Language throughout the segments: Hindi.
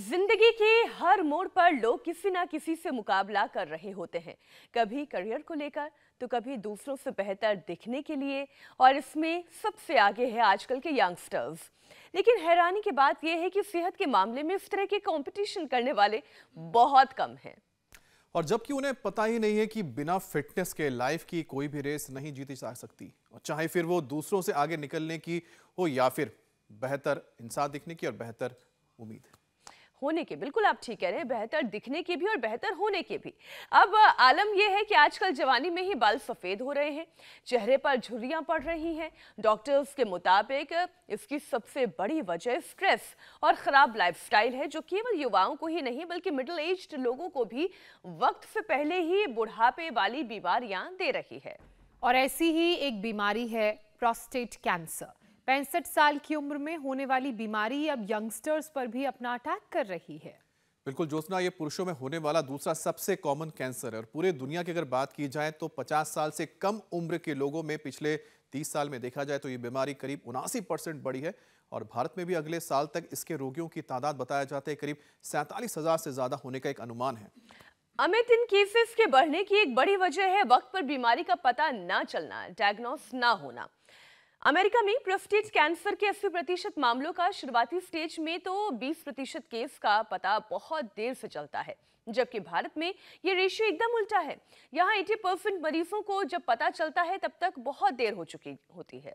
जिंदगी के हर मोड़ पर लोग किसी ना किसी से मुकाबला कर रहे होते हैं। कभी करियर को लेकर तो कभी दूसरों से बेहतर दिखने के लिए, और इसमें सबसे आगे है आजकल के यंगस्टर्स। लेकिन हैरानी की बात यह है कि सेहत के मामले में इस तरह के कंपटीशन करने वाले बहुत कम हैं। और जबकि उन्हें पता ही नहीं है कि बिना फिटनेस के लाइफ की कोई भी रेस नहीं जीती जा सकती, और चाहे फिर वो दूसरों से आगे निकलने की हो या फिर बेहतर इंसान दिखने की और बेहतर उम्मीद होने के। बिल्कुल आप ठीक कह रहे हैं, बेहतर दिखने की भी और बेहतर होने के भी। अब आलम यह है कि आजकल जवानी में ही बाल सफेद हो रहे हैं, चेहरे पर झुर्रियां पड़ रही हैं। डॉक्टर्स के मुताबिक इसकी सबसे बड़ी वजह स्ट्रेस और खराब लाइफस्टाइल है, जो केवल युवाओं को ही नहीं बल्कि मिडिल एज्ड लोगों को भी वक्त से पहले ही बुढ़ापे वाली बीमारियां दे रही है। और ऐसी ही एक बीमारी है प्रोस्टेट कैंसर। 65 साल की उम्र में होने वाली बीमारी अब यंगस्टर्स पर भी अपना अटैक कर रही है। बिल्कुल ज्योत्सना, ये पुरुषों में होने वाला दूसरा सबसे कॉमन कैंसर है और पूरे दुनिया की अगर बात की जाए तो 50 साल से कम उम्र के लोगों में पिछले 30 साल में देखा जाए तो ये बीमारी करीब 79% बढ़ी है। और भारत में भी अगले साल तक इसके रोगियों की तादाद बताया जाता है करीब 47,000 से ज्यादा होने का एक अनुमान है। अमित, इन केसेस के बढ़ने की एक बड़ी वजह है वक्त पर बीमारी का पता न चलना, डायग्नोस ना होना। अमेरिका में प्रोस्टेट कैंसर के 80% मामलों का शुरुआती स्टेज में तो 20% केस का पता बहुत देर से चलता है, जबकि भारत में ये रेशियो एकदम उल्टा है। यहाँ 80% मरीजों को जब पता चलता है तब तक बहुत देर हो चुकी होती है।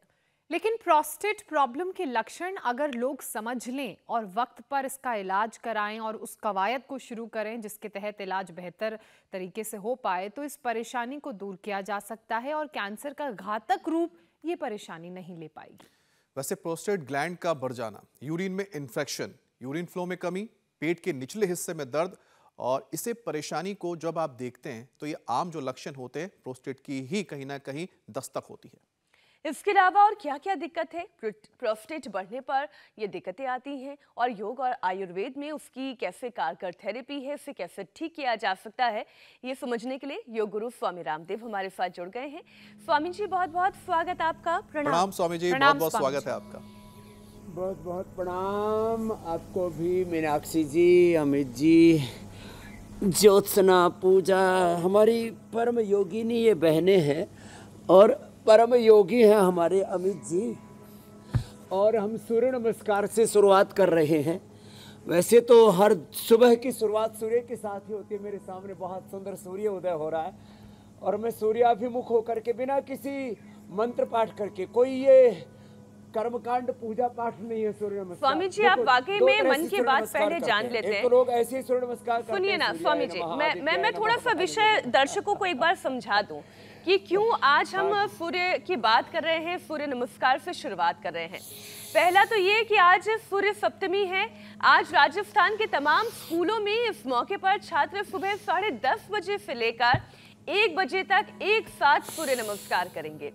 लेकिन प्रोस्टेट प्रॉब्लम के लक्षण अगर लोग समझ लें और वक्त पर इसका इलाज कराएं और उस कवायद को शुरू करें जिसके तहत इलाज बेहतर तरीके से हो पाए, तो इस परेशानी को दूर किया जा सकता है और कैंसर का घातक रूप ये परेशानी नहीं ले पाएगी। वैसे प्रोस्टेट ग्लैंड का बढ़ जाना, यूरिन में इन्फेक्शन, यूरिन फ्लो में कमी, पेट के निचले हिस्से में दर्द, और इसे परेशानी को जब आप देखते हैं तो ये आम जो लक्षण होते हैं प्रोस्टेट की ही कहीं ना कहीं दस्तक होती है। इसके अलावा और क्या क्या दिक्कत है, प्रोस्टेट बढ़ने पर ये दिक्कतें आती हैं, और योग और आयुर्वेद में उसकी कैसे कारगर थेरेपी है, इसे कैसे ठीक किया जा सकता है, ये समझने के लिए योग गुरु स्वामी रामदेव हमारे साथ जुड़ गए हैं। स्वामी जी, बहुत बहुत स्वागत आपका। प्रणाम स्वामी जी, बहुत बहुत स्वागत है आपका। बहुत बहुत प्रणाम आपको भी, मीनाक्षी जी, अमित जी, ज्योत्सना, पूजा, हमारी परम योगिनी ये बहनें हैं और परम योगी हैं हमारे अमित जी। और हम सूर्य नमस्कार से शुरुआत कर रहे हैं। वैसे तो हर सुबह की शुरुआत सूर्य के साथ ही होती है। मेरे सामने बहुत सुंदर सूर्य उदय हो रहा है और मैं सूर्याभिमुख होकर के बिना किसी मंत्र पाठ करके, कोई ये कर्मकांड पूजा पाठ नहीं है, सूर्य नमस्कार। स्वामी जी, आप वाकई में मन की बात पहले जान लेते हैं। तो लोग ऐसे ही सूर्य नमस्कार करते हैं। सुनिए ना स्वामी जी, मैं थोड़ा सा विषय दर्शकों को एक बार समझा दूं कि क्यों आज हम सूर्य की बात कर रहे हैं, सूर्य नमस्कार से शुरुआत कर रहे हैं। पहला तो ये कि आज सूर्य सप्तमी है। आज राजस्थान के तमाम स्कूलों में इस मौके पर छात्र सुबह 10:30 बजे से लेकर 1 बजे तक एक साथ सूर्य नमस्कार करेंगे।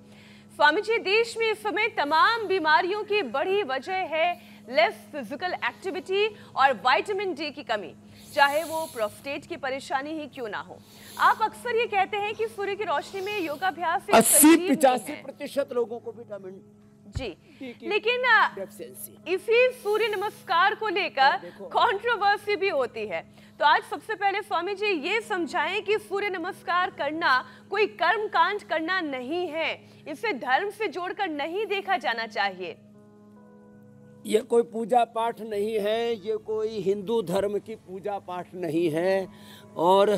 स्वामी जी, देश में इस समय तमाम बीमारियों की बड़ी वजह है लेस फिजिकल एक्टिविटी और विटामिन डी की कमी, चाहे वो प्रोस्टेट की परेशानी ही क्यों ना हो। आप अक्सर ये कहते हैं कि सूर्य की रोशनी में योगाभ्यास 80-85% लोगों को विटामिन जी, लेकिन इसी सूर्य नमस्कार को लेकर कंट्रोवर्सी भी होती है। तो आज सबसे पहले स्वामी जी ये समझाएं कि सूर्य नमस्कार करना कोई कर्म कांड करना नहीं है, इसे धर्म से जोड़कर नहीं देखा जाना चाहिए। ये कोई पूजा पाठ नहीं है, ये कोई हिंदू धर्म की पूजा पाठ नहीं है। और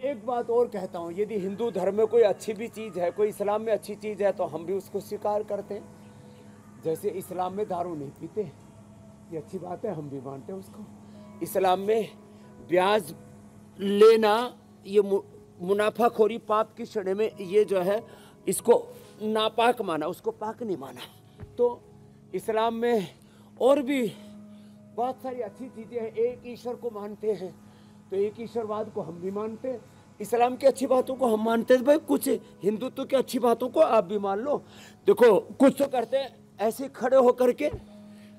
एक बात और कहता हूँ, यदि हिंदू धर्म में कोई अच्छी भी चीज़ है, कोई इस्लाम में अच्छी चीज़ है, तो हम भी उसको स्वीकार करते हैं। जैसे इस्लाम में दारू नहीं पीते, ये अच्छी बात है, हम भी मानते हैं उसको। इस्लाम में ब्याज लेना, ये मुनाफाखोरी पाप की श्रेणी में, ये जो है इसको नापाक माना, उसको पाक नहीं माना। तो इस्लाम में और भी बहुत सारी अच्छी चीज़ें हैं। एक ईश्वर को मानते हैं तो एक ईश्वरवाद को हम भी मानते हैं। इस्लाम की अच्छी बातों को हम मानते हैं, भाई कुछ हिंदुत्व की अच्छी बातों को आप भी मान लो। देखो कुछ तो करते हैं ऐसे खड़े होकर के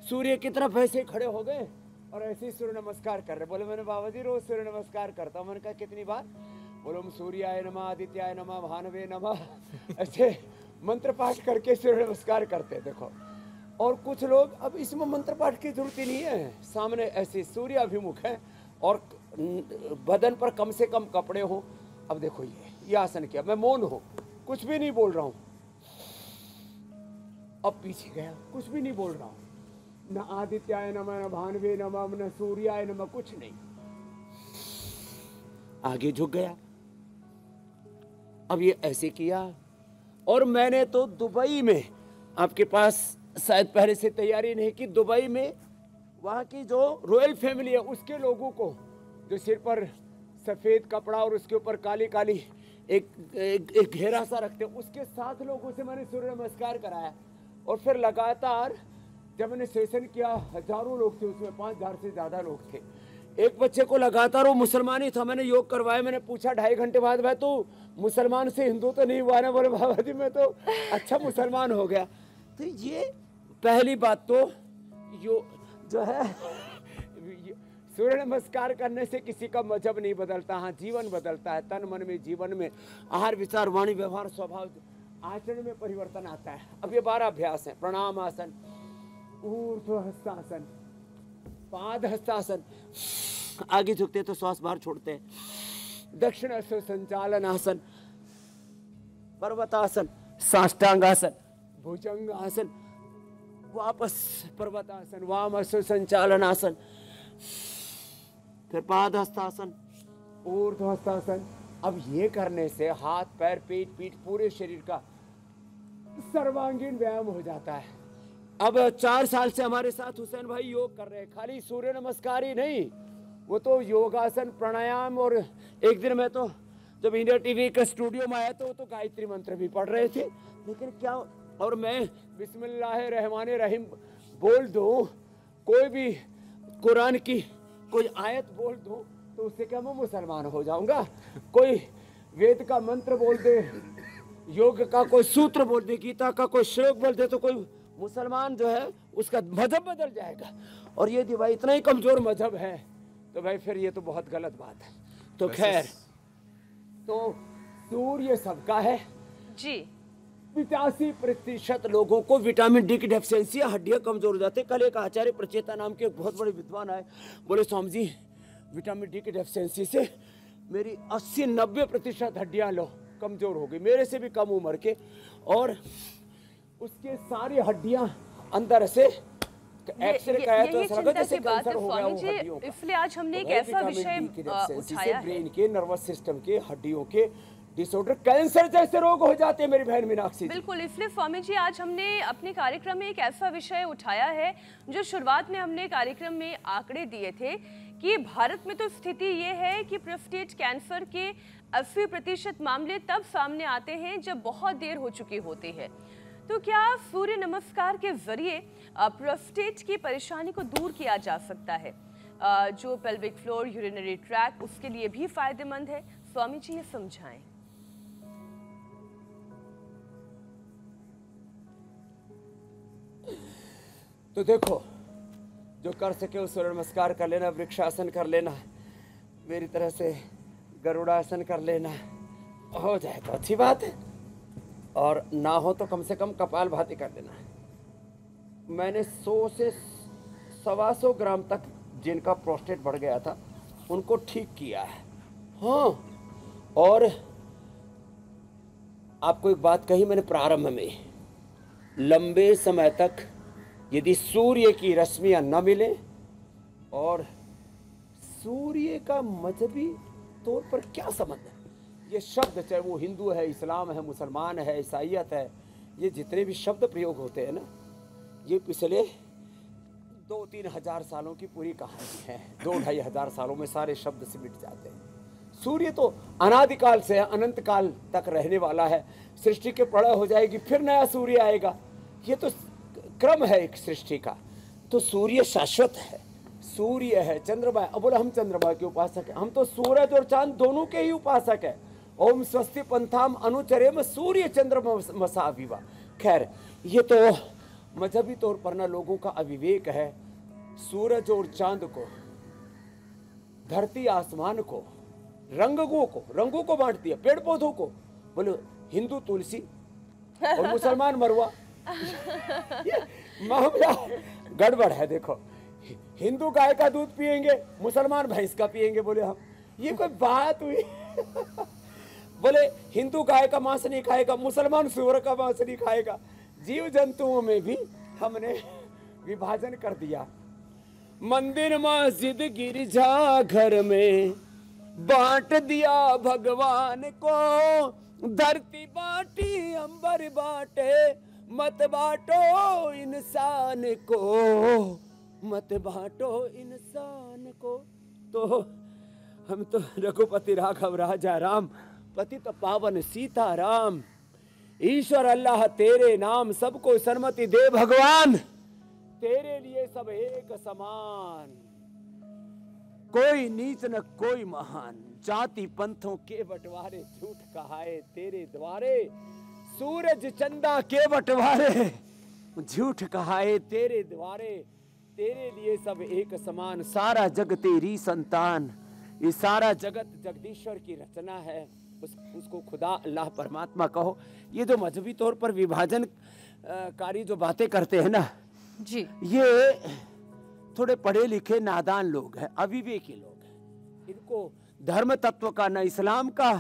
सूर्य की तरफ ऐसे खड़े हो गए और ऐसे ही सूर्य नमस्कार कर रहे। बोले मैंने बाबा जी रोज सूर्य नमस्कार करता हूँ। मैंने कहा कितनी बार? बोलो हम सूर्याय नमः, आदित्याय नमः, भानवे नमः, ऐसे मंत्र पाठ करके सूर्य नमस्कार करते। देखो और कुछ लोग, अब इसमें मंत्र पाठ की जरूरत ही नहीं है, सामने ऐसे सूर्याभिमुख है और बदन पर कम से कम कपड़े हो। अब देखो ये आसन किया, मैं मौन हूं, कुछ भी नहीं बोल रहा हूं। अब पीछे गया, कुछ भी नहीं बोल रहा हूं, न आदित्याय नमः, न भानवे नमः, न सूर्याय नमः, कुछ नहीं। आगे झुक गया। अब ये ऐसे किया। और मैंने तो दुबई में, आपके पास शायद पहले से तैयारी नहीं की, दुबई में वहाँ की जो रॉयल फैमिली है उसके लोगों को, जो सिर पर सफ़ेद कपड़ा और उसके ऊपर काली काली एक घेरा सा रखते हैं, उसके 7 लोगों से मैंने सूर्य नमस्कार कराया। और फिर लगातार जब मैंने सेशन किया, हजारों लोग थे उसमें, 5000 से ज़्यादा लोग थे। एक बच्चे को लगातार, वो मुसलमान ही था, मैंने योग करवाया। मैंने पूछा 2.5 घंटे बाद, भाई तू मुसलमान से हिंदू तो नहीं हुआ ना? बोले बाबा जी मैं तो अच्छा मुसलमान हो गया। तो ये पहली बात तो जो है सूर्य नमस्कार करने से किसी का मजहब नहीं बदलता, हाँ जीवन बदलता है। तन मन में, जीवन में, आहार विचार वाणी व्यवहार स्वभाव आचरण में परिवर्तन आता है। अब ये 12 अभ्यास हैं। प्रणाम आसन, ऊर्ध्व हस्तासन, पाद हस्तासन, आगे झुकते तो श्वास बाहर छोड़ते हैं, दक्षिण संचालन आसन, पर्वतासन, साष्टांगासन, भुजंग आसन, वापस पर्वतासन, वाम संचालन आसन, फिर पाद हस्तासन, ऊर्ध्व हस्तासन। अब ये करने से हाथ पैर पेट पीठ पूरे शरीर का सर्वांगीण व्यायाम हो जाता है। अब 4 साल से हमारे साथ हुसैन भाई योग कर रहे हैं, खाली सूर्य नमस्कार ही नहीं, वो तो योगासन, प्राणायाम। और एक दिन मैं तो जब इंडिया टीवी के स्टूडियो में आया तो वो तो गायत्री मंत्र भी पढ़ रहे थे। लेकिन क्या, और मैं बिस्मिल्लाहिर्रहमानिर्रहीम बोल दूं, कोई भी कुरान की कोई आयत बोल दूं तो उससे क्या मैं मुसलमान हो जाऊंगा? कोई वेद का मंत्र बोल दे, योग का कोई सूत्र बोल दे, गीता का कोई श्लोक बोल दे, तो कोई मुसलमान जो है उसका मजहब बदल जाएगा। और यदि भाई इतना ही कमजोर मजहब है तो भाई फिर ये तो बहुत गलत बात है। तो खैर, तो सूर्य सबका है जी। 85% लोगों को विटामिन डी की डेफिशिएंसी, हड्डियां कमजोर हो जाती है। कल एक आचार्य प्रचेता नाम के एक बहुत बड़े विद्वान आए, बोले स्वामी जी विटामिन डी की डेफिशिएंसी से मेरी 80-90% हड्डियां लो कमजोर हो गई, मेरे से भी कम उम्र के, और उसके सारी हड्डियां अंदर से एक्सरे का है तो चिंता जैसे की बात कैंसर है हो गया स्वामी वो हड्डियों जी। का। इसलिए आज हमने एक तो ऐसा विटामिन विषय डी की डेफिशिएंसी से उठाया है, ब्रेन के, नर्वस सिस्टम के, हड्डियों के डिसऑर्डर, कैंसर जैसे रोग हो जाते हैं मेरी बहन मीनाक्षी जी। बिल्कुल। इसलिए स्वामी जी आज हमने अपने कार्यक्रम में एक ऐसा विषय उठाया है जो शुरुआत में हमने कार्यक्रम में आंकड़े दिए थे कि भारत में तो स्थिति ये है कि प्रोस्टेट कैंसर के 80% मामले तब सामने आते हैं जब बहुत देर हो चुकी होती है। तो क्या सूर्य नमस्कार के जरिए प्रोस्टेट की परेशानी को दूर किया जा सकता है? जो पेल्विक फ्लोर, यूरिनरी ट्रैक, उसके लिए भी फायदेमंद है? स्वामी जी ये समझाएं। तो देखो, जो कर सके उस सूर्य नमस्कार कर लेना, वृक्षासन कर लेना, मेरी तरह से गरुड़ासन कर लेना, हो जाए तो अच्छी बात है, और ना हो तो कम से कम कपालभाति कर लेना। मैंने 100 से 125 ग्राम तक जिनका प्रोस्टेट बढ़ गया था उनको ठीक किया है। हाँ, और आपको एक बात कही मैंने प्रारंभ में, लंबे समय तक यदि सूर्य की रश्मियां न मिले, और सूर्य का मजहबी तौर पर क्या संबंध है, ये शब्द चाहे वो हिंदू है, इस्लाम है, मुसलमान है, ईसाइयत है, ये जितने भी शब्द प्रयोग होते हैं ना, ये पिछले 2-3 हजार सालों की पूरी कहानी है। 2-2.5 हजार सालों में सारे शब्द से मिट जाते हैं। सूर्य तो अनादिकाल से अनंत काल तक रहने वाला है। सृष्टि के प्रलय हो जाएगी, फिर नया सूर्य आएगा, ये तो क्रम है एक सृष्टि का। तो सूर्य शाश्वत है, सूर्य है, चंद्रमा है। अब बोले हम चंद्रमा के उपासक हैं, हम तो सूरज और चांद दोनों के ही उपासक है। ओम स्वस्ति पंथाम अनुचरेम सूर्य चंद्रमा विवा। खैर, ये तो मजहबी तौर पर ना लोगों का अविवेक है। सूरज और चांद को, धरती आसमान को, रंगों को बांट दिया, पेड़ पौधों को। बोले हिंदू तुलसी और मुसलमान मरवा। मामला गड़बड़ है। देखो, हिंदू गाय का दूध पिएंगे, मुसलमान भैंस का पिएंगे। बोले हम, ये कोई बात हुई? बोले हिंदू गाय का मांस नहीं खाएगा, मुसलमान सूअर का मांस नहीं खाएगा। जीव जंतुओं में भी हमने विभाजन कर दिया। मंदिर मस्जिद गिरजा घर में बांट दिया भगवान को, धरती बांटी अंबर बांटे, मत बांटो इंसान को, मत बांटो इंसान को। तो हम तो रघुपति राघव राजा राम, पतित पावन सीताराम, ईश्वर अल्लाह तेरे नाम, सबको सन्मति दे भगवान, तेरे लिए सब एक समान, कोई नीच न कोई महान, जाति पंथों के बंटवारे, झूठ कहाए तेरे द्वारे, सूरज चंदा के बंटवारे, झूठ कहाए तेरे द्वारे, तेरे लिए सब एक समान, सारा जग तेरी संतान। ये सारा जगत जगदीश्वर की रचना है, उसको खुदा अल्लाह परमात्मा कहो। ये जो मजहबी तौर पर विभाजन कारी जो बातें करते हैं ना जी, ये थोड़े पढ़े लिखे नादान लोग हैं, अविवेकी लोग हैं। इनको धर्म तत्व का, न इस्लाम का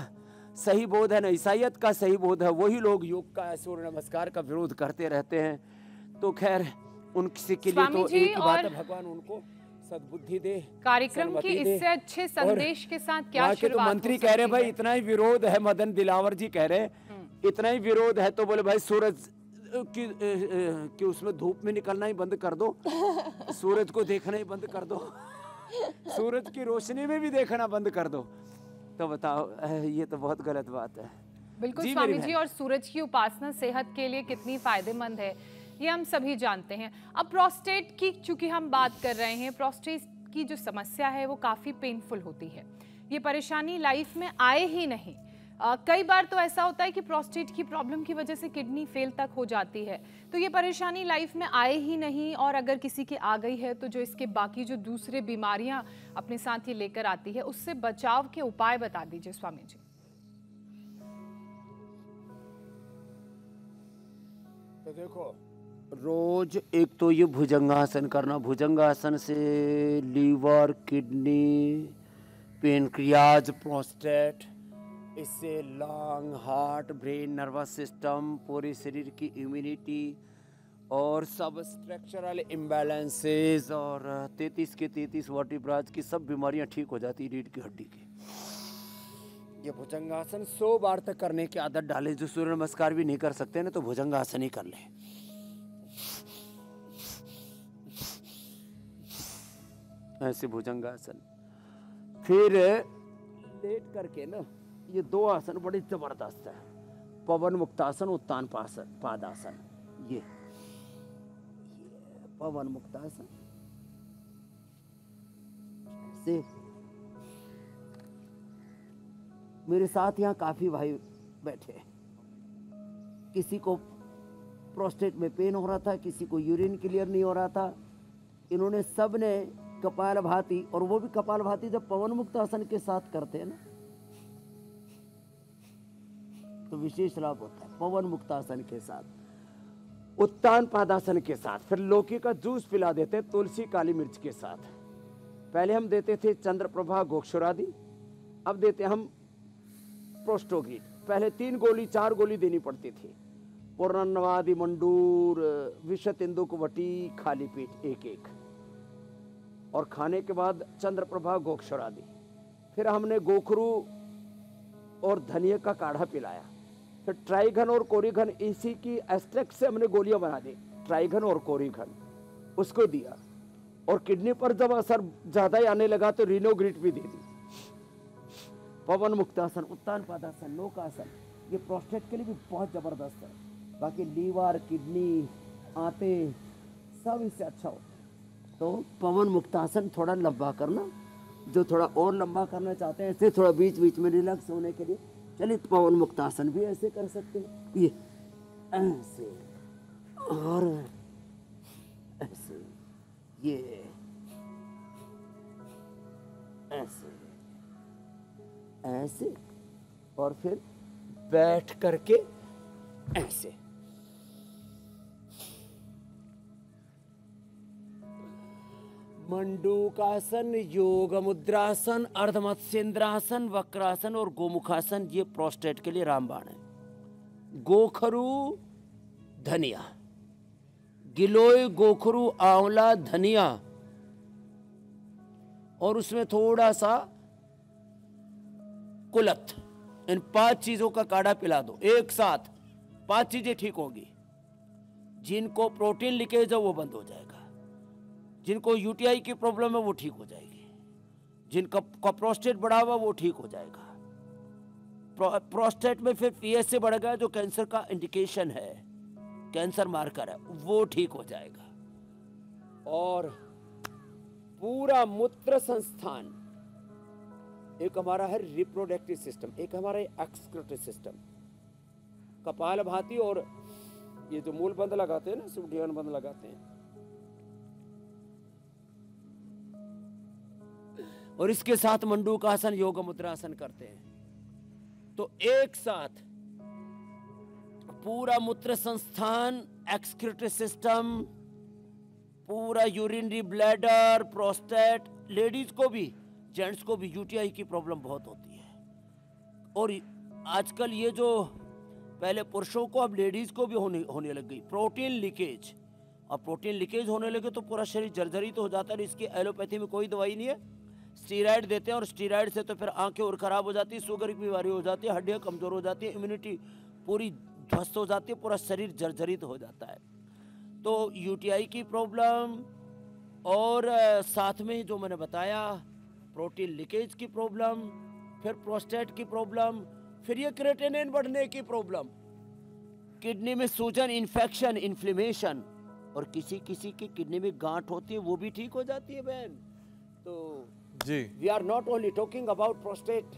सही बोध है, न ईसाइयत का सही बोध है। वही लोग योग का, सूर्य नमस्कार का विरोध करते रहते हैं। तो खैर उनसे के लिए तो एक ही बात है, भगवान उनको सद्बुद्धि दे। कार्यक्रम की इससे अच्छे संदेश के साथ क्या शुरुआत? तो मंत्री कह रहे भाई इतना ही विरोध है, मदन दिलावर जी कह रहे इतना ही विरोध है, तो बोले भाई सूरज कि उसमें धूप में निकलना ही बंद कर दो, सूरज को देखना ही बंद कर दो, सूरज की रोशनी में भी देखना बंद कर दो। तो बताओ, ये तो बहुत गलत बात है। बिल्कुल स्वामी जी, और सूरज की उपासना सेहत के लिए कितनी फायदेमंद है ये हम सभी जानते हैं। अब प्रोस्टेट की चूंकि हम बात कर रहे हैं, प्रोस्टेट की जो समस्या है वो काफ़ी पेनफुल होती है। ये परेशानी लाइफ में आए ही नहीं। कई बार तो ऐसा होता है कि प्रोस्टेट की प्रॉब्लम की वजह से किडनी फेल तक हो जाती है। तो ये परेशानी लाइफ में आए ही नहीं, और अगर किसी की आ गई है तो जो इसके बाकी जो दूसरे बीमारियां अपने साथ ये लेकर आती है, उससे बचाव के उपाय बता दीजिए स्वामी जी। तो देखो, रोज एक तो ये भुजंगासन करना, भुजंगासन से लीवर, किडनी, पेनक्रियाज, प्रोस्टेट, इससे lung, heart, brain, nervous system, पूरे शरीर की इम्यूनिटी और सब स्ट्रक्चरल इम्बैलेंसेस और 33 के 33 वर्टिब्राज की सब बीमारियां ठीक हो जाती है रीढ़ की हड्डी की। ये भुजंगासन 100 बार तक करने की आदत डालें। जो सूर्य नमस्कार भी नहीं कर सकते ना, तो भुजंगासन ही कर लें। ऐसे भुजंगासन। फिर लेट करके ना, ये 2 आसन बड़े जबरदस्त है, पवन मुक्तासन, उत्तान पादासन। ये पवन मुक्तासन से मेरे साथ यहाँ काफी भाई बैठे, किसी को प्रोस्टेट में पेन हो रहा था, किसी को यूरिन क्लियर नहीं हो रहा था। इन्होंने सब ने कपालभाति, और वो भी कपालभाति जब पवन मुक्तासन के साथ करते हैं ना तो विशेष लाभ होता है। पवन मुक्तासन के साथ, उत्तान पादासन के साथ, फिर लौकी का जूस पिला देते हैं तुलसी काली मिर्च के साथ। पहले हम देते थे चंद्रप्रभा गोक्षुरादि, अब देते हम प्रोस्टोगीट। पहले 3 गोली 4 गोली देनी पड़ती थी। पूर्णनवादि, मंडूर, विषत इंदुकवटी, खाली पेट 1-1, और खाने के बाद चंद्रप्रभा गोक्षुरादि। फिर हमने गोखरू और धनिया का काढ़ा पिलाया। फिर ट्राइघन और कोरिघन, इसी की एस्ट्रेक्ट से हमने गोलियां बना दी, ट्राइघन और कोरिघन, उसको दिया। और किडनी पर जब असर ज्यादा ही आने लगा तो रिनोग्रिट भी दे दी। पवन मुक्तासन, उत्तान पादासन, लोकासन, ये प्रोस्टेट के लिए भी बहुत जबरदस्त है। बाकी लीवर, किडनी, आंते सब इससे अच्छा होता है। तो पवन मुक्तासन थोड़ा लंबा करना, जो थोड़ा और लंबा करना चाहते हैं, ऐसे थोड़ा बीच बीच में रिलैक्स होने के लिए चलिए पवन मुक्तासन भी ऐसे कर सकते हैं। ये ऐसे और ऐसे, ये ऐसे ऐसे, और फिर बैठ करके ऐसे मंडूकासन, योग मुद्रासन, अर्धमत्स्येंद्रासन, वक्रासन और गोमुखासन, ये प्रोस्टेट के लिए रामबाण है। गोखरू धनिया, गिलोय, गोखरू, आंवला, धनिया और उसमें थोड़ा सा कुलथ, इन 5 चीजों का काढ़ा पिला दो एक साथ, 5 चीजें ठीक होगी। जिनको प्रोटीन लीकेज है वो बंद हो जाएगा, जिनको यूटीआई की प्रॉब्लम है वो ठीक हो जाएगी, जिनका प्रोस्टेट बढ़ा हुआ वो ठीक हो जाएगा। प्रोस्टेट में फिर पीएसए बढ़ गया जो कैंसर का इंडिकेशन है, कैंसर मार्कर है, वो ठीक हो जाएगा। और पूरा मूत्र संस्थान, एक हमारा है रिप्रोडक्टिव सिस्टम, एक हमारा एक्सक्रीटरी सिस्टम, कपालभाति और ये जो मूल बंद लगाते हैं ना, सुडियान बंद लगाते हैं, और इसके साथ मंडूकासन, योग मुद्रासन करते हैं। तो एक साथ पूरा मूत्र संस्थान, एक्सक्रीटरी सिस्टम, पूरा यूरिनरी ब्लैडर, प्रोस्टेट, लेडीज को भी जेंट्स को भी यूटीआई की प्रॉब्लम बहुत होती है। और आजकल ये जो पहले पुरुषों को अब लेडीज को भी होने लग गई प्रोटीन लीकेज। अब प्रोटीन लीकेज होने लगे तो पूरा शरीर जर्जरित तो हो जाता है। इसकी एलोपैथी में कोई दवाई नहीं है, स्टीराइड देते हैं और स्टीराइड से तो फिर आंखें और खराब हो जाती है, शुगर की बीमारी हो जाती है, हड्डियां कमजोर हो जाती है, इम्यूनिटी पूरी ध्वस्त हो जाती है, पूरा शरीर जर्जरित हो जाता है। तो यूटीआई की प्रॉब्लम और साथ में जो मैंने बताया प्रोटीन लीकेज की प्रॉब्लम, फिर प्रोस्टेट की प्रॉब्लम, फिर ये क्रेटिनिन बढ़ने की प्रॉब्लम, किडनी में सूजन, इन्फेक्शन, इन्फ्लेमेशन, और किसी किसी की किडनी में गांठ होती है वो भी ठीक हो जाती है बहन। तो जी, we are not only talking about prostate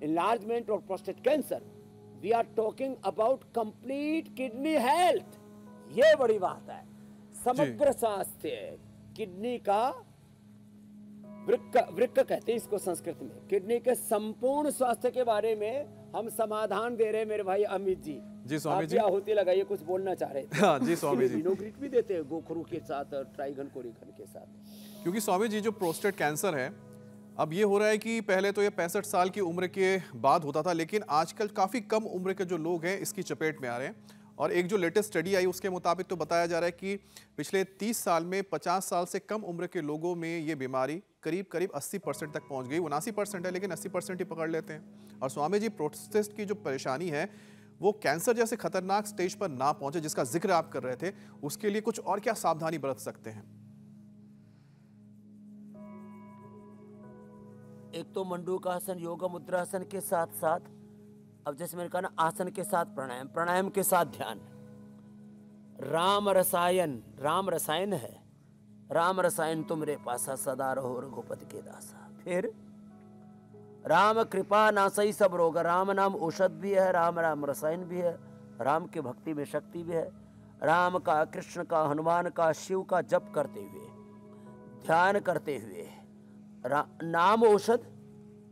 enlargement और prostate cancer, we are talking about complete kidney health. ये बड़ी बात है, समग्र स्वास्थ्य, किडनी का वृक्क कहते हैं इसको संस्कृत में, किडनी के संपूर्ण स्वास्थ्य के बारे में हम समाधान दे रहे हैं मेरे भाई अमित जी। जी स्वामी जी, आहुति लगाइए, कुछ बोलना चाह रहे थे। हाँ जी स्वामी जी, विनोग्रिट भी देते हैं गोखरू के साथ और ट्राइगन कोरिगन के साथ। क्योंकि स्वामी जी जो प्रोस्टेट कैंसर है अब ये हो रहा है कि पहले तो ये 65 साल की उम्र के बाद होता था, लेकिन आजकल काफ़ी कम उम्र के जो लोग हैं इसकी चपेट में आ रहे हैं। और एक जो लेटेस्ट स्टडी आई उसके मुताबिक तो बताया जा रहा है कि पिछले 30 साल में 50 साल से कम उम्र के लोगों में ये बीमारी करीब 80% तक पहुंच गई। 79% है लेकिन 80% ही पकड़ लेते हैं। और स्वामी जी प्रोस्टेट की जो परेशानी है वो कैंसर जैसे खतरनाक स्टेज पर ना पहुंचे, जिसका जिक्र आप कर रहे थे, उसके लिए कुछ और क्या सावधानी बरत सकते हैं? एक तो मंडूकासन, योग मुद्रासन के साथ साथ, अब जैसे मैंने कहा ना, आसन के साथ प्राणायाम, प्राणायाम के साथ ध्यान, राम रसायन, राम रसायन है, राम रसायन तुमरे पासा सदा रहो रघुपति के दासा। फिर राम कृपा नासई सब रोग, राम नाम औषध भी है, राम राम रसायन भी है, राम की भक्ति में शक्ति भी है। राम का, कृष्ण का, हनुमान का, शिव का जप करते हुए, ध्यान करते हुए, नाम औषध,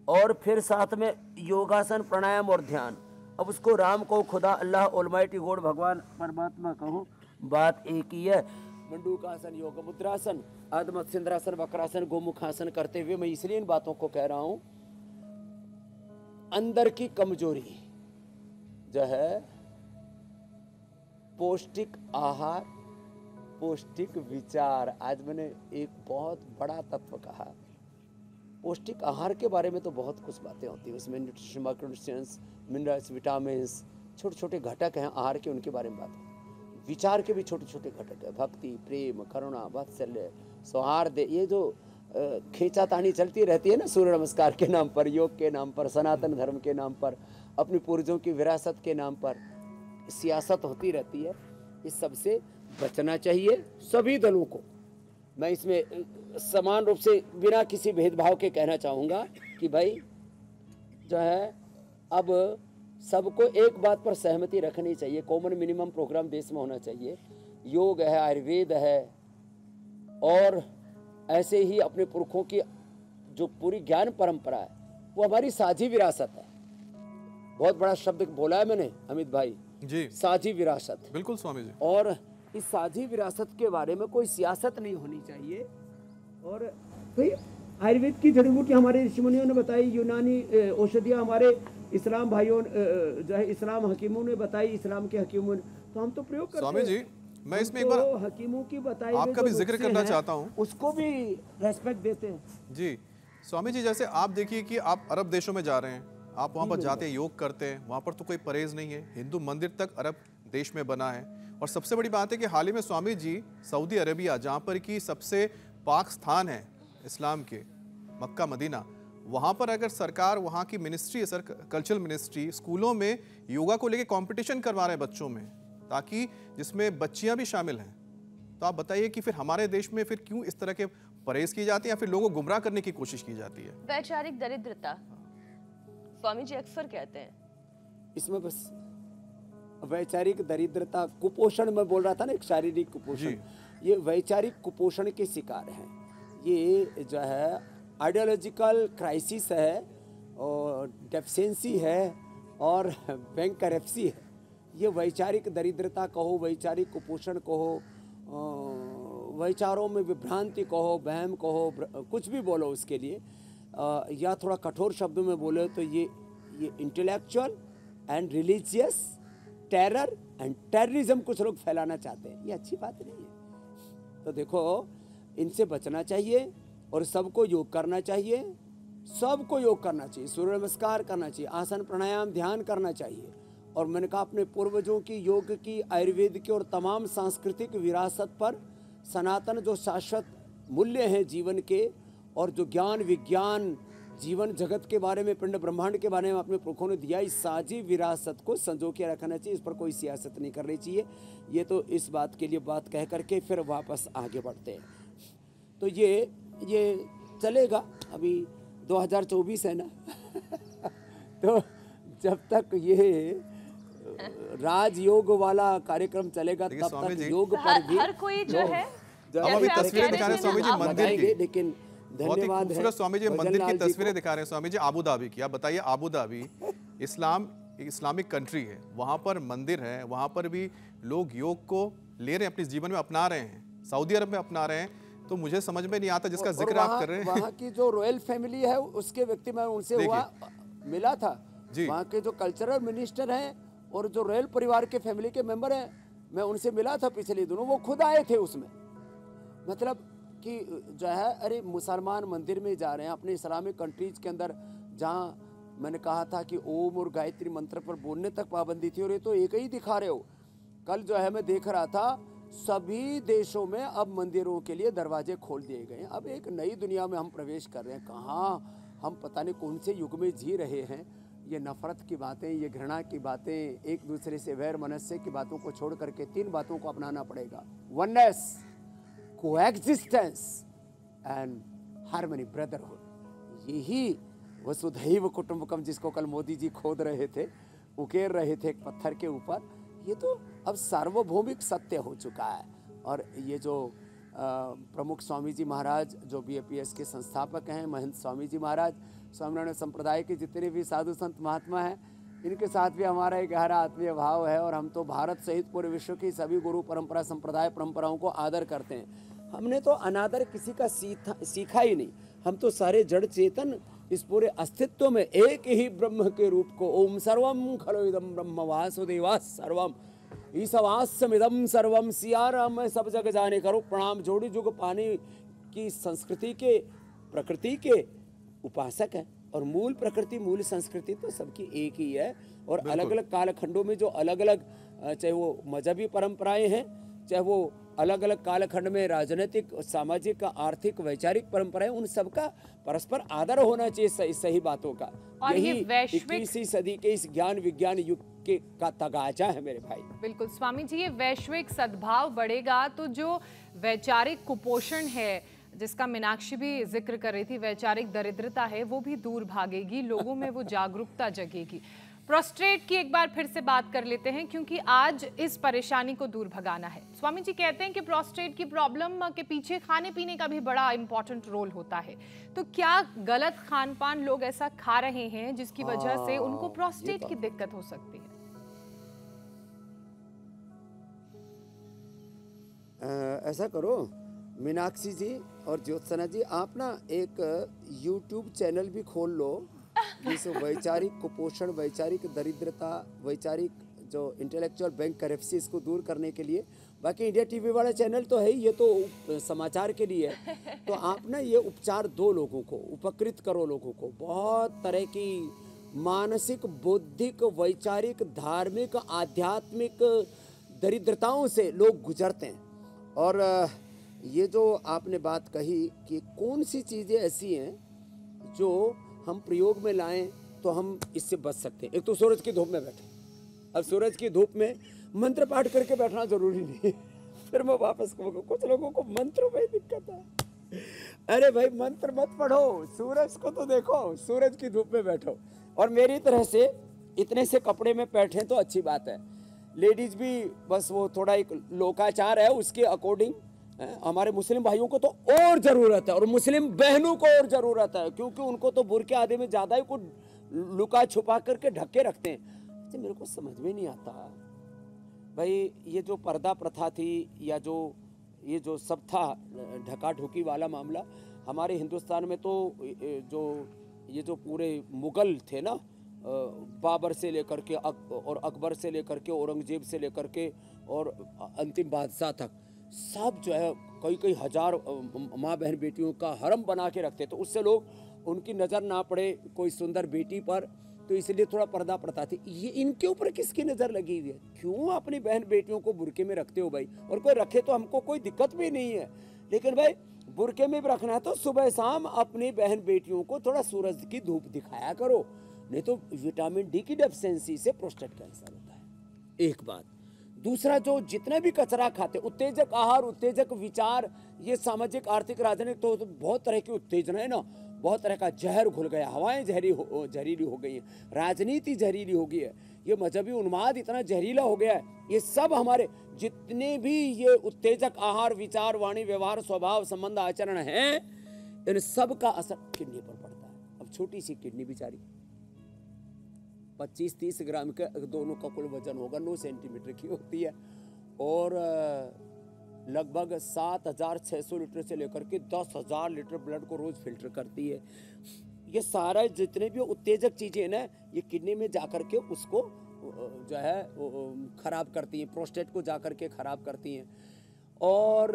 और फिर साथ में योगासन, प्राणायाम और ध्यान। अब उसको राम को, खुदा, अल्लाह, ऑलमाइटी गॉड, भगवान परमात्मा कहो, बात एक ही है। मंडूकासन, योग मुद्रासन, अर्धमत्स्येंद्रासन, वक्रासन, गोमुखासन करते हुए मैं इसलिए इन बातों को कह रहा हूं, अंदर की कमजोरी जो है, पौष्टिक आहार, पौष्टिक विचार। आज मैंने एक बहुत बड़ा तत्व कहा, पौष्टिक आहार के बारे में तो बहुत कुछ बातें होती हैं, उसमें न्यूट्रिशन, माइक्रोन्यूट्रिएंट्स, मिनरल्स, विटामिन्स, छोटे छोटे घटक हैं आहार के, उनके बारे में बात है। विचार के भी छोटे छोटे घटक है, भक्ति, प्रेम, करुणा, वात्सल्य, सौहार्द। ये जो खींचातानी चलती रहती है ना, सूर्य नमस्कार के नाम पर, योग के नाम पर, सनातन धर्म के नाम पर, अपनी पूर्वजों की विरासत के नाम पर सियासत होती रहती है, इस सब से बचना चाहिए सभी दलों को। मैं इसमें समान रूप से बिना किसी भेदभाव के कहना चाहूँगा कि भाई जो है, अब सबको एक बात पर सहमति रखनी चाहिए, कॉमन मिनिमम प्रोग्राम देश में होना चाहिए। योग है, आयुर्वेद है, और ऐसे ही अपने पुरखों की जो पूरी ज्ञान परंपरा है वो हमारी साझी विरासत है। बहुत बड़ा शब्द बोला है मैंने अमित भाई जी, साझी विरासत। बिल्कुल स्वामी जी। और इस साझी विरासत के बारे में कोई सियासत नहीं होनी चाहिए, और भाई आयुर्वेद की जड़ी बूटी हमारे ऋषि मुनियों ने बताई, यूनानी औषधियाँ हमारे इस्लाम भाइयों जो है इस्लाम हकीमों ने बताई, इस्लाम के हकीमों ने, तो हम तो प्रयोग करते हैं। स्वामी जी, मैं इसमें एक बार हकीमों की बताई आपका भी जिक्र करना चाहता हूँ, उसको भी रेस्पेक्ट देते हैं। जी स्वामी जी, जैसे आप देखिए कि आप अरब देशों में जा रहे हैं, आप वहाँ पर जाते हैं, योग करते हैं, वहाँ पर तो कोई परहेज नहीं है, हिंदू मंदिर तक अरब देश में बना है। और सबसे बड़ी बात है कि हाल ही में स्वामी जी सऊदी अरेबिया, जहाँ पर की सबसे पाक स्थान है इस्लाम के, मक्का मदीना, वहाँ पर अगर सरकार, वहाँ की मिनिस्ट्री है सर, कल्चरल मिनिस्ट्री, स्कूलों में योगा को लेके कंपटीशन करवा रहे हैं बच्चों में, ताकि जिसमें बच्चियाँ भी शामिल हैं। तो आप बताइए कि फिर हमारे देश में फिर क्यों इस तरह के परहेज की जाती है या फिर लोगों को गुमराह करने की कोशिश की जाती है? वैचारिक दरिद्रता स्वामी जी अक्सर कहते हैं इसमें, बस वैचारिक दरिद्रता, कुपोषण में बोल रहा था ना, एक शारीरिक कुपोषण, ये वैचारिक कुपोषण के शिकार हैं। ये जो है आइडियोलॉजिकल क्राइसिस है और डेफिशिएंसी है और बैंकरप्सी है। ये वैचारिक दरिद्रता कहो, वैचारिक कुपोषण कहो, विचारों में विभ्रांति कहो, वहम कहो, कुछ भी बोलो उसके लिए, या थोड़ा कठोर शब्दों में बोले तो ये intellectual and religious terror and terrorism कुछ लोग फैलाना चाहते हैं। ये अच्छी बात नहीं है। तो देखो, इनसे बचना चाहिए और सबको योग करना चाहिए, सबको योग करना चाहिए, सूर्य नमस्कार करना चाहिए, आसन प्राणायाम ध्यान करना चाहिए। और मैंने कहा अपने पूर्वजों की, योग की, आयुर्वेद की और तमाम सांस्कृतिक विरासत पर, सनातन जो शाश्वत मूल्य हैं जीवन के, और जो ज्ञान विज्ञान जीवन जगत के बारे में, पिंड ब्रह्मांड के बारे में अपने पुरखों ने दिया, इस साझी विरासत को संजो के रखना चाहिए। इस पर कोई सियासत नहीं करनी चाहिए। ये तो इस बात के लिए बात कह करके फिर वापस आगे बढ़ते हैं। तो ये चलेगा, अभी 2024 है ना तो जब तक ये राजयोग वाला कार्यक्रम चलेगा तब तक योग पर भी हर कोई जो है, हम अभी तस्वीरें दिखा रहे हैं स्वामी जी मंदिर की, लेकिन बहुत ही खूबसूरत स्वामी जी मंदिर की तस्वीरें दिखा रहे हैं स्वामी जी आबू धाबी की। आप बताइए, आबू धाबी इस्लामिक कंट्री है, वहां पर मंदिर है, वहां पर भी लोग योग को ले रहे हैं, अपने जीवन में अपना रहे हैं, सऊदी अरब में अपना रहे हैं। तो मुझे समझ में नहीं आता जिसका जिक्र आप कर रहे हैं। वहाँ की जो रॉयल फैमिली है उसके व्यक्ति में उनसे मिला था, वहाँ के जो कल्चरल मिनिस्टर हैं और जो रॉयल परिवार के फैमिली के मेंबर हैं, मैं उनसे मिला था पिछले दिनों, वो खुद आए थे उसमें। मतलब कि जो है, अरे मुसलमान मंदिर में जा रहे हैं, अपने इस्लामिक कंट्रीज के अंदर, जहाँ मैंने कहा था कि ओम और गायत्री मंत्र पर बोलने तक पाबंदी थी, और ये तो एक ही दिखा रहे हो। कल जो है मैं देख रहा था, सभी देशों में अब मंदिरों के लिए दरवाजे खोल दिए गए हैं। अब एक नई दुनिया में हम प्रवेश कर रहे हैं। कहाँ हम पता नहीं कौन से युग में जी रहे हैं। ये नफरत की बातें, ये घृणा की बातें, एक दूसरे से वैर मनस्य की बातों को छोड़ करके 3 बातों को अपनाना पड़ेगा: oneness, coexistence and harmony, brotherhood. यही वसुधैव कुटुंबकम जिसको कल मोदी जी खोद रहे थे, उकेर रहे थे एक पत्थर के ऊपर, ये तो अब सार्वभौमिक सत्य हो चुका है। और ये जो प्रमुख स्वामी जी महाराज, जो BAPS के संस्थापक हैं, महंत स्वामी जी महाराज, स्वामीनारायण संप्रदाय के जितने भी साधु संत महात्मा हैं, इनके साथ भी हमारा एक गहरा आत्मीय भाव है। और हम तो भारत सहित पूरे विश्व की सभी गुरु परंपरा, संप्रदाय परंपराओं को आदर करते हैं। हमने तो अनादर किसी का सीखा ही नहीं। हम तो सारे जड़ चेतन इस पूरे अस्तित्व में एक ही ब्रह्म के रूप को, ओम सर्वम खलु इदं ब्रह्म वासुदेवा सर्वम ईशवास्यमिदं सर्वम, सिया राम मैं सब जग जाने करो प्रणाम, जोड़ी जुग पाने की संस्कृति के, प्रकृति के उपासक हैं। और मूल प्रकृति, मूल संस्कृति तो सबकी एक ही है। और अलग अलग कालखंडों में जो अलग अलग, चाहे वो मजहबी परंपराएं हैं, चाहे वो अलग अलग कालखंड में राजनीतिक, सामाजिक, आर्थिक, वैचारिक परंपराएं, उन सबका परस्पर आदर होना चाहिए सही बातों का। और यही ये वैश्विक 21वीं सदी के इस ज्ञान विज्ञान युग के का तगाजा है मेरे भाई। बिल्कुल स्वामी जी, ये वैश्विक सद्भाव बढ़ेगा तो जो वैचारिक कुपोषण है, जिसका मीनाक्षी भी जिक्र कर रही थी, वैचारिक दरिद्रता है, वो भी दूर भागेगी, लोगों में वो जागरूकता जगेगी। प्रोस्टेट की एक बार फिर से बात कर लेते हैं, क्योंकि आज इस परेशानी को दूर भगाना है। स्वामी जी कहते हैं कि प्रोस्टेट की प्रॉब्लम के पीछे खाने पीने का भी बड़ा इंपॉर्टेंट रोल होता है। तो क्या गलत खान पान लोग ऐसा खा रहे हैं जिसकी वजह से उनको प्रोस्टेट की दिक्कत हो सकती है? ऐसा करो मीनाक्षी जी, और ज्योत्सना जी, आप ना एक YouTube चैनल भी खोल लो जिस वैचारिक कुपोषण, वैचारिक दरिद्रता, वैचारिक जो इंटेलेक्चुअल बैंक करप्सी, इसको दूर करने के लिए। बाकी इंडिया टीवी वाला चैनल तो है ही, ये तो समाचार के लिए है। तो आप ना ये उपचार दो लोगों को, उपकृत करो लोगों को। बहुत तरह की मानसिक, बौद्धिक, वैचारिक, धार्मिक, आध्यात्मिक दरिद्रताओं से लोग गुजरते हैं। और ये जो आपने बात कही कि कौन सी चीज़ें ऐसी हैं जो हम प्रयोग में लाएं तो हम इससे बच सकते हैं। एक तो सूरज की धूप में बैठे, अब सूरज की धूप में मंत्र पाठ करके बैठना जरूरी नहीं है। फिर मैं वापस कहूँगा, कुछ लोगों को मंत्रों में दिक्कत है। अरे भाई, मंत्र मत पढ़ो, सूरज को तो देखो, सूरज की धूप में बैठो। और मेरी तरह से इतने से कपड़े में बैठे तो अच्छी बात है। लेडीज भी बस वो थोड़ा एक लोकाचार है, उसके अकॉर्डिंग हमारे मुस्लिम भाइयों को तो और ज़रूरत है, और मुस्लिम बहनों को और ज़रूरत है, क्योंकि उनको तो बुर्के आदि में ज़्यादा ही कुछ लुका छुपा करके ढके रखते हैं। तो मेरे को समझ में नहीं आता भाई, ये जो पर्दा प्रथा थी या जो ये जो सब था ढका ढुकी वाला मामला, हमारे हिंदुस्तान में तो ये जो पूरे मुगल थे ना, बाबर से लेकर के और अकबर से लेकर के औरंगजेब से लेकर के और अंतिम बादशाह तक, सब जो है कई कई हजार माँ बहन बेटियों का हरम बना के रखते। तो उससे लोग उनकी नज़र ना पड़े कोई सुंदर बेटी पर, तो इसलिए थोड़ा पर्दा प्रथा थी। ये इनके ऊपर किसकी नज़र लगी हुई है? क्यों अपनी बहन बेटियों को बुरके में रखते हो भाई? और कोई रखे तो हमको कोई दिक्कत भी नहीं है, लेकिन भाई बुरके में भी रखना है तो सुबह शाम अपनी बहन बेटियों को थोड़ा सूरज की धूप दिखाया करो, नहीं तो विटामिन डी की डेफिशिएंसी से प्रोस्टेट कैंसर होता है। एक बात। दूसरा, जो जितने भी कचरा खाते, उत्तेजक आहार, उत्तेजक विचार, ये सामाजिक, आर्थिक, राजनीतिक, तो बहुत तरह की उत्तेजना है ना, बहुत तरह का जहर घुल गया, हवाएं जहरीली हो गई हैं, राजनीति जहरीली हो गई है, ये मजहबी उन्माद इतना जहरीला हो गया है। ये सब हमारे जितने भी ये उत्तेजक आहार, विचार, वाणी, व्यवहार, स्वभाव, संबंध, आचरण हैं, इन सब का असर किडनी पर पड़ता है। अब छोटी सी किडनी बेचारी 25-30 ग्राम के दोनों का कुल वजन होगा, 9 सेंटीमीटर की होती है, और लगभग 7,600 लीटर से लेकर के 10,000 लीटर ब्लड को रोज फिल्टर करती है। ये सारा जितने भी उत्तेजक चीजें ना, ये किडनी में जाकर के उसको जो है खराब करती हैं, प्रोस्टेट को जाकर के खराब करती हैं। और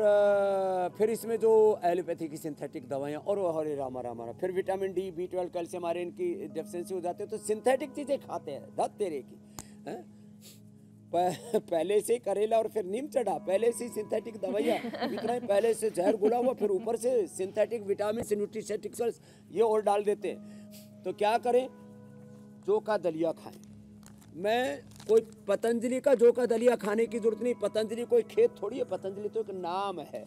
फिर इसमें जो एलोपैथी की सिंथेटिक दवाइयाँ, और हरे रामा रामा, फिर vitamin D, B12, calcium, iron इनकी डेफिशिएंसी हो जाती है, तो सिंथेटिक चीज़ें खाते हैं, धत तेरे की है? पहले से करेला और फिर नीम चढ़ा, पहले से सिंथेटिक दवाइयाँ, इतना ही पहले से जहर घुला हुआ, फिर ऊपर से सिंथेटिक विटामिन, न्यूट्रिसेटिक्स ये और डाल देते हैं। तो क्या करें? जौ का दलिया खाएं। मैं कोई पतंजलि का जौ का दलिया खाने की जरूरत नहीं, पतंजलि कोई खेत थोड़ी है, पतंजलि तो एक नाम है।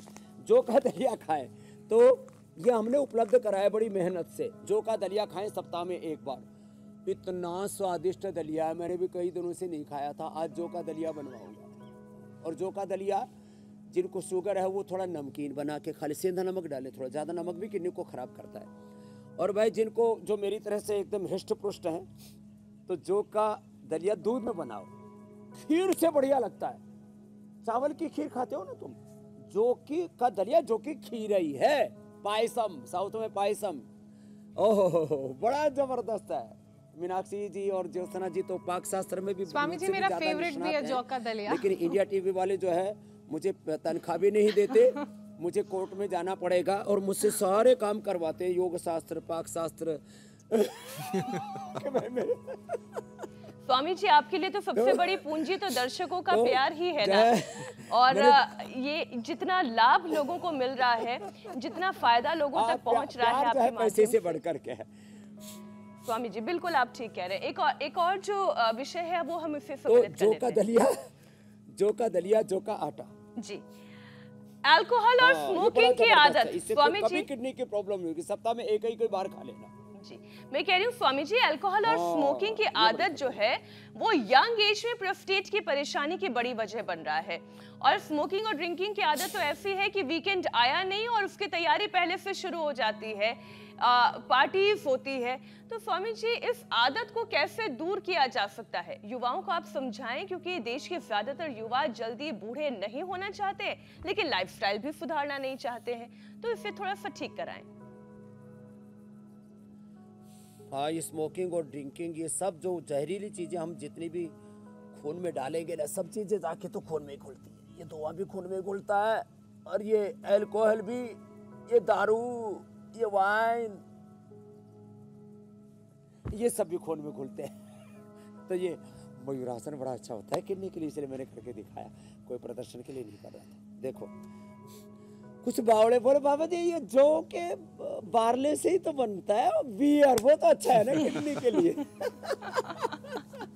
जौ का दलिया खाएं, तो ये हमने उपलब्ध कराया बड़ी मेहनत से। जौ का दलिया खाएं सप्ताह में एक बार, इतना स्वादिष्ट दलिया है, मैंने भी कई दिनों से नहीं खाया था, आज जौ का दलिया बनवाऊंगा। और जौ का दलिया जिनको शुगर है वो थोड़ा नमकीन बना के खा ले, सेंधा नमक डालें, थोड़ा ज़्यादा नमक भी किडनी को ख़राब करता है। और भाई जिनको, जो मेरी तरह से एकदम हृष्ट पुष्ट हैं, तो जौ का दलिया दूध में बनाओ, खीर से बढ़िया लगता है। चावल की खीर खाते हो ना तुम, जौ की का दलिया, जो की खीर ही है, पायसम, साउथ में पायसम, ओहो बड़ा जबरदस्त है। मीनाक्षी जी और ज्योत्सना जी तो पाक शास्त्र में भी, स्वामी जी मेरा फेवरेट भी है जौ का दलिया, लेकिन इंडिया टीवी वाले जो है मुझे तनख्वाह भी नहीं देते, मुझे कोर्ट में जाना पड़ेगा और मुझसे सारे काम करवाते हैं, योग शास्त्र, पाक शास्त्र। स्वामी जी, आपके लिए तो सबसे बड़ी पूंजी तो दर्शकों का प्यार ही है ना, और ये जितना लाभ लोगों को मिल रहा है, जितना फायदा लोगों तक पहुंच रहा है आपके पैसे से बढ़कर के है। स्वामी जी बिल्कुल आप ठीक कह रहे हैं। एक और जो विषय है वो हम इसे तो जौ का दलिया, जौ का दलिया, जौ का आटा जी, अल्कोहल और स्मोकिंग की आदत, स्वामी जी किडनी की प्रॉब्लम होगी, सप्ताह में एक ही बार खा लेना जी। मैं कह रही हूँ स्वामी जी, अल्कोहल और स्मोकिंग की आदत जो है वो यंग एज में प्रोस्टेट की परेशानी की बड़ी वजह बन रहा है। और स्मोकिंग और ड्रिंकिंग की आदत तो ऐसी है कि वीकेंड आया नहीं और उसकी तैयारी पहले से शुरू हो जाती है, पार्टीज होती है। तो स्वामी जी, इस आदत को कैसे दूर किया जा सकता है? युवाओं को आप समझाएं, क्योंकि देश के ज्यादातर युवा जल्दी बूढ़े नहीं होना चाहते लेकिन लाइफस्टाइल भी सुधारना नहीं चाहते हैं, तो इसे थोड़ा सा ठीक कराएं। हाँ, ये स्मोकिंग और ड्रिंकिंग, ये सब जो जहरीली चीज़ें हम जितनी भी खून में डालेंगे ना, सब चीज़ें जाके तो खून में ही घुलती है। ये धुआं भी खून में घुलता है, और ये अल्कोहल भी, ये दारू, ये वाइन, ये सब भी खून में घुलते हैं। तो ये मयूरासन बड़ा अच्छा होता है किडनी के लिए, इसलिए मैंने करके दिखाया, कोई प्रदर्शन के लिए नहीं कर रहा था। देखो, कुछ बावड़े बोले बाबा जी ये जो के बारले से ही तो बनता है, बियर वो तो अच्छा है ना किडनी के लिए।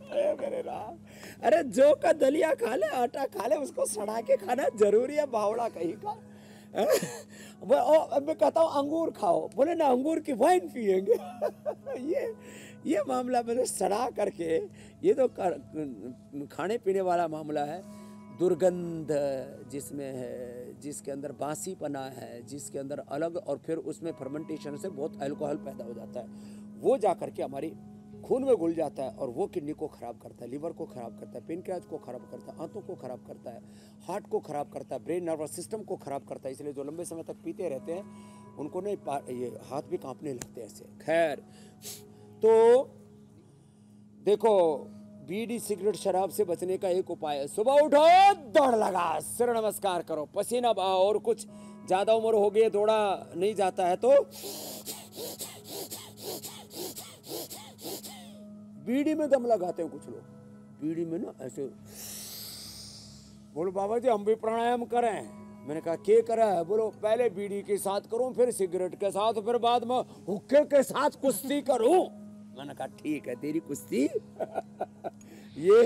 अरे मेरे राम, अरे जो का दलिया खा ले, आटा खा ले, उसको सड़ा के खाना जरूरी है, बावड़ा कहीं का। मैं कहता हूँ अंगूर खाओ, बोले ना अंगूर की वाइन पियेंगे। ये मामला मैंने सड़ा करके, ये तो खाने पीने वाला मामला है। दुर्गंध जिसमें है, जिसके अंदर बासीपना है, जिसके अंदर अलग, और फिर उसमें फर्मेंटेशन से बहुत अल्कोहल पैदा हो जाता है, वो जा करके हमारी खून में घुल जाता है, और वो किडनी को खराब करता है, लीवर को खराब करता है, पेनक्रियाज को खराब करता है, आंतों को खराब करता है, हार्ट को खराब करता है, ब्रेन नर्वस सिस्टम को खराब करता है। इसलिए जो लंबे समय तक पीते रहते हैं उनको नहीं, ये हाथ भी कांपने लगते हैं ऐसे। खैर, तो देखो, बीड़ी सिगरेट शराब से बचने का एक उपाय है, सुबह उठो, दौड़ लगा, सिर नमस्कार करो, पसीना बहाओ, और कुछ ज्यादा उम्र हो गई है, दौड़ा नहीं जाता है, तो बीड़ी में दम लगाते हैं कुछ लोग, बीड़ी में ना ऐसे। बोलो बाबा जी हम भी प्राणायाम करें। मैंने कहा क्या करा है? बोलो पहले बीड़ी के साथ करूं, फिर सिगरेट के साथ, फिर बाद में हुक्के के साथ कुश्ती करूं। मैंने कहा ठीक है, तेरी कुश्ती। ये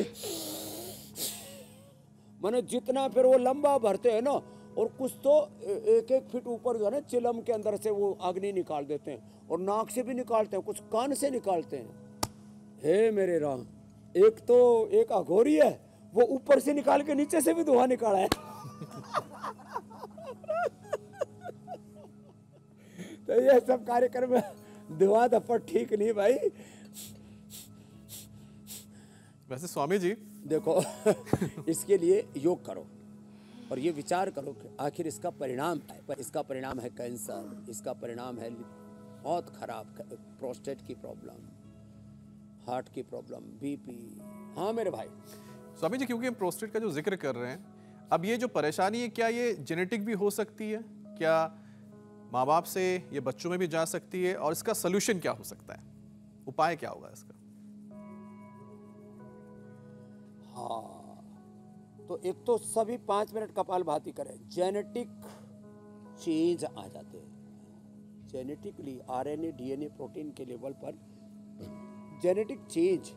मैंने जितना फिर वो लंबा भरते हैं ना, और कुछ तो 1-1 फीट ऊपर जो है ना, चिलम के अंदर से वो अग्नि निकाल देते हैं, और नाक से भी निकालते हैं, कुछ कान से निकालते हैं। हे मेरे राम, एक अघोरी है, वो ऊपर से निकाल के नीचे से भी धुआं निकाला है। तो ये सब कार्यक्रम में धुआं धप्पड़ ठीक नहीं भाई। वैसे स्वामी जी देखो, इसके लिए योग करो और ये विचार करो कि आखिर इसका परिणाम है। पर इसका परिणाम है कैंसर, इसका परिणाम है बहुत खराब प्रोस्टेट की प्रॉब्लम, हार्ट की प्रॉब्लम, बीपी। हाँ मेरे भाई। स्वामी जी, क्योंकि हम प्रोस्टेट का जो जिक्र कर रहे हैं, अब ये जो परेशानी है, क्या ये जेनेटिक भी हो सकती है? क्या माँ बाप से ये बच्चों में भी जा सकती है? और इसका सोल्यूशन क्या हो सकता है, उपाय क्या होगा इसका? हाँ, तो एक तो सभी 5 मिनट कपालभाति करें, जेनेटिक चेंज आ जाते हैं। जेनेटिकली आरएनए डीएनए प्रोटीन के लेवल पर जेनेटिक चेंज,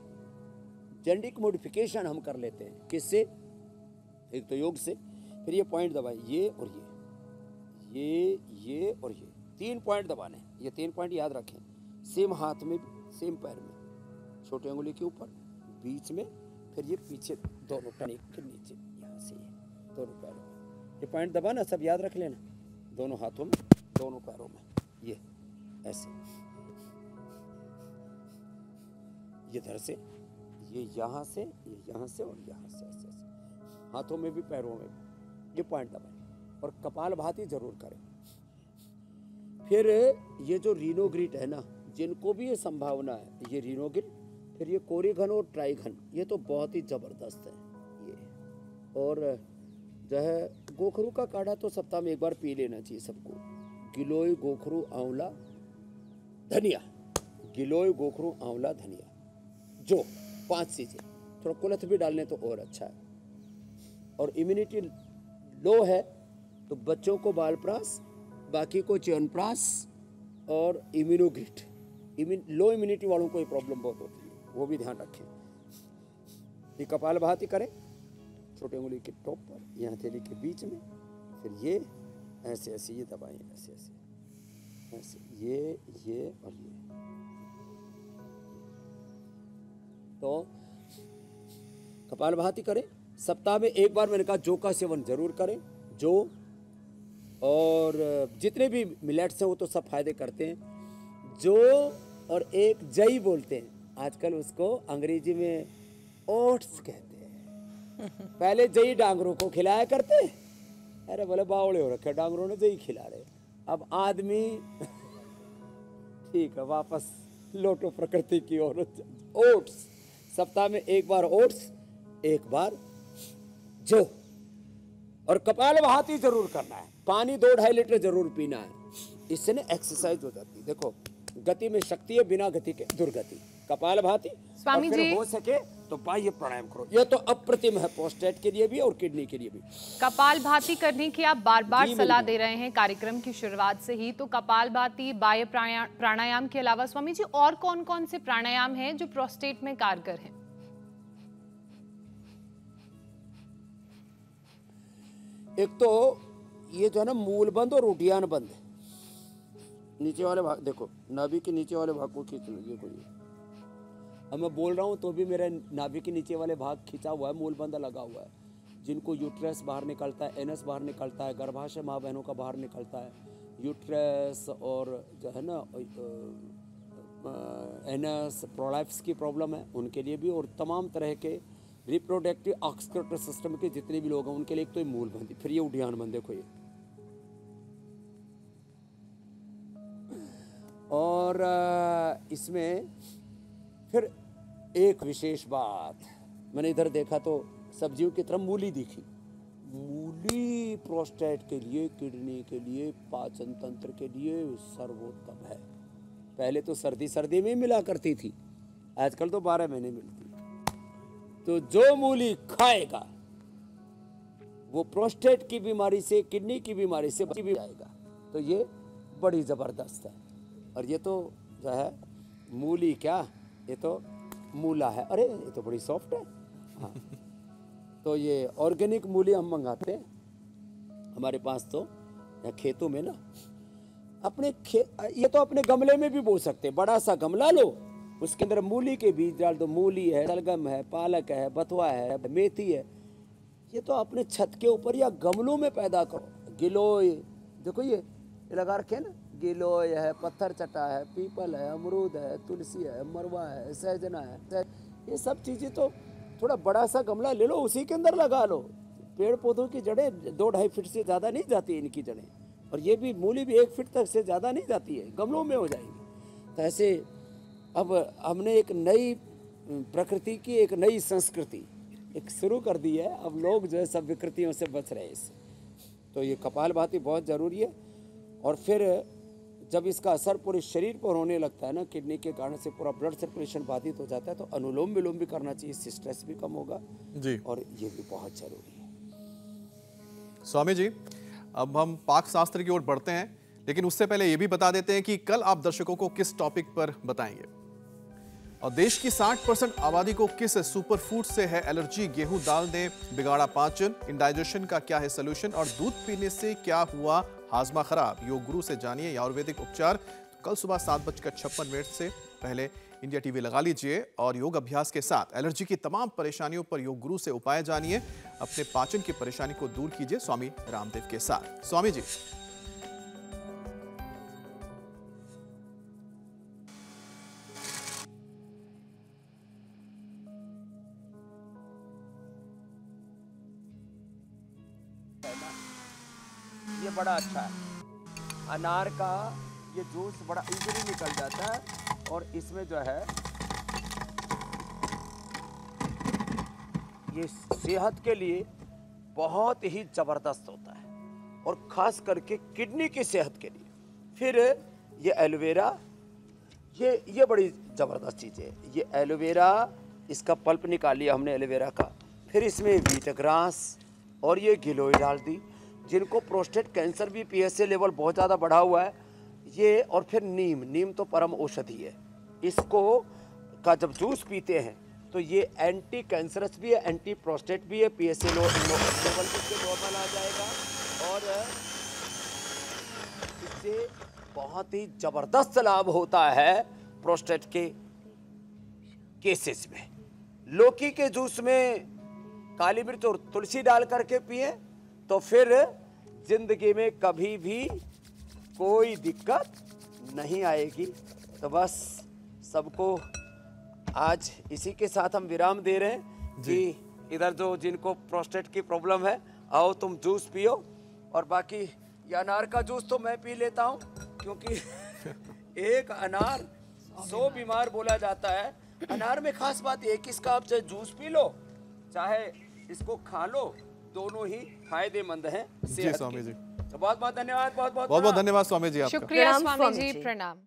जेनेटिक मॉडिफिकेशन हम कर लेते हैं। किससे? एक तो योग से। फिर ये पॉइंट दबाए, ये और ये और ये 3 पॉइंट दबाने। ये 3 पॉइंट याद रखें, सेम हाथ में भी, सेम पैर में, छोटी अंगुली के ऊपर, बीच में, फिर ये पीछे दोनों टनी के नीचे, यहाँ से ये दोनों पैरों। ये पॉइंट दबाना, सब याद रख लेना, दोनों हाथों में, दोनों पैरों में, ये ऐसे, ये इधर से, ये यहाँ से, ये यहाँ से, और यहाँ से, ऐसे ऐसे, हाथों में भी पैरों में भी। ये पॉइंट दबाएं और कपालभाति जरूर करें। फिर ये जो रीनोग्रिट है ना, जिनको भी ये संभावना है, ये रीनोग्रिट, फिर ये कोरिघन और ट्राइघन, ये तो बहुत ही जबरदस्त है ये। और जो है गोखरू का काढ़ा तो सप्ताह में 1 बार पी लेना चाहिए सबको। गिलोय, गोखरू, आंवला, धनिया, गिलोय, गोखरू, आंवला, धनिया, जो 5 चीजें, थोड़ा कुलथ भी डालने तो और अच्छा है। और इम्यूनिटी लो है तो बच्चों को बालप्रास, बाकी को च्यवनप्राश और इम्यूनोग्रिट। लो इम्यूनिटी वालों को ये प्रॉब्लम बहुत होती है, वो भी ध्यान रखें। ये कपालभाति करें, छोटे उंगली के टॉप पर, यहाँ हथेली के बीच में, फिर ये ऐसे ऐसे ये दबाएं, ऐसे ऐसे ऐसे, ये और ये, तो कपालभाति करें। सप्ताह में एक बार मैंने कहा जौ का सेवन जरूर करें। जौ और जितने भी मिलेट्स हैं वो तो सब फायदे करते हैं। जौ और एक जई बोलते हैं, आजकल उसको अंग्रेजी में ओट्स कहते हैं। पहले जई डांगरों को खिलाया करते, अरे बोले बावड़े हो रखे डांगरों ने, जई खिला रहे। अब आदमी ठीक है, वापस लौटो प्रकृति की ओर। ओट्स, सप्ताह में एक बार ओट्स, एक बार जौ, और कपालभाति जरूर करना है। पानी 2-2.5 लीटर जरूर पीना है, इससे ना एक्सरसाइज हो जाती है। देखो गति में शक्ति है, बिना गति के दुर्गति। कपालभाति, स्वामी और फिर जी, हो सके तो बाह्य प्राणायाम करो, ये तो अप्रतिम है प्रोस्टेट के लिए भी और किडनी के लिए भी। कपालभाति करने की आप बार बार जी, सलाह बिल्कुल। दे रहे हैं कार्यक्रम की शुरुआत से ही, तो कपालभाति, बाह्य प्राणायाम के अलावा स्वामी जी और कौन कौन से प्राणायाम हैं जो प्रोस्टेट में कारगर हैं? एक तो ये जो है ना मूल बंद और उड्डयन बंद है। नीचे वाले भाग देखो, नाभि के नीचे वाले भाग को खींच लीजिए। कोई अब मैं बोल रहा हूँ तो भी मेरे नाभि के नीचे वाले भाग खींचा हुआ है, मूल बंद लगा हुआ है। जिनको यूट्रस बाहर निकलता है, एनस बाहर निकलता है, गर्भाशय माँ बहनों का बाहर निकलता है, यूट्रस और जो है ना एनस प्रोलैप्स की प्रॉब्लम है उनके लिए भी, और तमाम तरह के रिप्रोडक्टिव ऑक्सक्रिटिव सिस्टम के जितने भी लोग हैं उनके लिए एक तो ये मूल बंदी, फिर ये उड्डयन बंद। देखो ये, और इसमें फिर एक विशेष बात, मैंने इधर देखा तो सब्जियों की तरफ मूली दिखी। मूली प्रोस्टेट के लिए, किडनी के लिए, पाचन तंत्र के लिए सर्वोत्तम है। पहले तो सर्दी में मिला करती थी, आजकल तो 12 महीने मिलती। तो जो मूली खाएगा वो प्रोस्टेट की बीमारी से, किडनी की बीमारी से बच भी जाएगा। तो ये बड़ी ज़बरदस्त है। और ये तो जो है मूली, क्या ये तो मूला है, अरे ये तो बड़ी सॉफ्ट है। हाँ, तो ये ऑर्गेनिक मूली हम मंगाते हैं, हमारे पास तो यहाँ खेतों में ना, अपने ये तो अपने गमले में भी बो सकते हैं। बड़ा सा गमला लो, उसके अंदर मूली के बीज डाल दो। मूली है, शलगम है, पालक है, बथुआ है, मेथी है, ये तो अपने छत के ऊपर या गमलों में पैदा करो। गिलोय, देखो ये लगा रखे हैं ना, गिलोय है, पत्थर चटा है, पीपल है, अमरूद है, तुलसी है, मरवा है, सहजना है, ये सब चीज़ें तो थोड़ा बड़ा सा गमला ले लो, उसी के अंदर लगा लो। पेड़ पौधों की जड़ें 2-2.5 फीट से ज़्यादा नहीं जाती इनकी जड़ें, और ये भी मूली भी 1 फीट तक से ज़्यादा नहीं जाती है, गमलों में हो जाएंगी। तो ऐसे अब हमने एक नई प्रकृति की एक नई संस्कृति एक शुरू कर दी है। अब लोग जो है सब विकृतियों से बच रहे हैं इससे। तो ये कपालभाति बहुत ज़रूरी है। और फिर जब इसका असर पूरे शरीर पर होने लगता है ना, किडनी के कारण से पूरा ब्लड सर्कुलेशन बाधित हो जाता है, तो अनुलोम विलोम भी करना चाहिए, इससे स्ट्रेस भी कम होगा जी। और ये भी बहुत ज़रूरी है। स्वामी जी, अब हम पाक शास्त्र की ओर बढ़ते हैं, लेकिन उससे पहले ये भी बता देते हैं कि कल आप दर्शकों को किस टॉपिक पर बताएंगे। और देश की 60% आबादी को किस सुपरफूड से है एलर्जी? गेहूं दाल ने बिगाड़ा पाचन, इंडाइजेशन का क्या है सलूशन? और दूध पीने से क्या हुआ हाजमा खराब? योग गुरु से जानिए आयुर्वेदिक उपचार। तो कल सुबह 7:56 से पहले इंडिया टीवी लगा लीजिए और योग अभ्यास के साथ एलर्जी की तमाम परेशानियों पर योग गुरु से उपाय जानिए। अपने पाचन की परेशानी को दूर कीजिए स्वामी रामदेव के साथ। स्वामी जी, ये बड़ा अच्छा है। अनार का ये जूस बड़ा इजीली निकल जाता है, और इसमें जो है ये सेहत के लिए बहुत ही ज़बरदस्त होता है, और ख़ास करके किडनी की सेहत के लिए। फिर ये एलोवेरा, ये बड़ी ज़बरदस्त चीज़ है। ये एलोवेरा, इसका पल्प निकाल लिया हमने एलोवेरा का, फिर इसमें व्हीट ग्रास और ये गिलोय डाल दी। जिनको प्रोस्टेट कैंसर भी पीएसए लेवल बहुत ज़्यादा बढ़ा हुआ है ये, और फिर नीम तो परम औषधि है। इसको का जब जूस पीते हैं तो ये एंटी कैंसरस भी है, एंटी प्रोस्टेट भी है, पीएसए लेवल इससे नॉर्मल आ जाएगा, और इससे बहुत ही ज़बरदस्त लाभ होता है प्रोस्टेट के केसेस में। लौकी के जूस में काली मिर्च और तुलसी डाल करके पिए तो फिर जिंदगी में कभी भी कोई दिक्कत नहीं आएगी। तो बस सबको आज इसी के साथ हम विराम दे रहे हैं कि इधर जो जिनको प्रोस्टेट की प्रॉब्लम है, आओ तुम जूस पियो। और बाकी ये अनार का जूस तो मैं पी लेता हूँ, क्योंकि एक अनार 100 बीमार बोला जाता है। अनार में खास बात एक, इसका आप चाहे जूस पी लो चाहे इसको खा लो, दोनों ही फायदेमंद हैं जी सेहत स्वामी के। जी, तो बहुत बहुत धन्यवाद, बहुत बहुत बहुत धन्यवाद स्वामी जी आपका। शुक्रिया प्रणाम स्वामी स्वामी जी, जी। प्रणाम।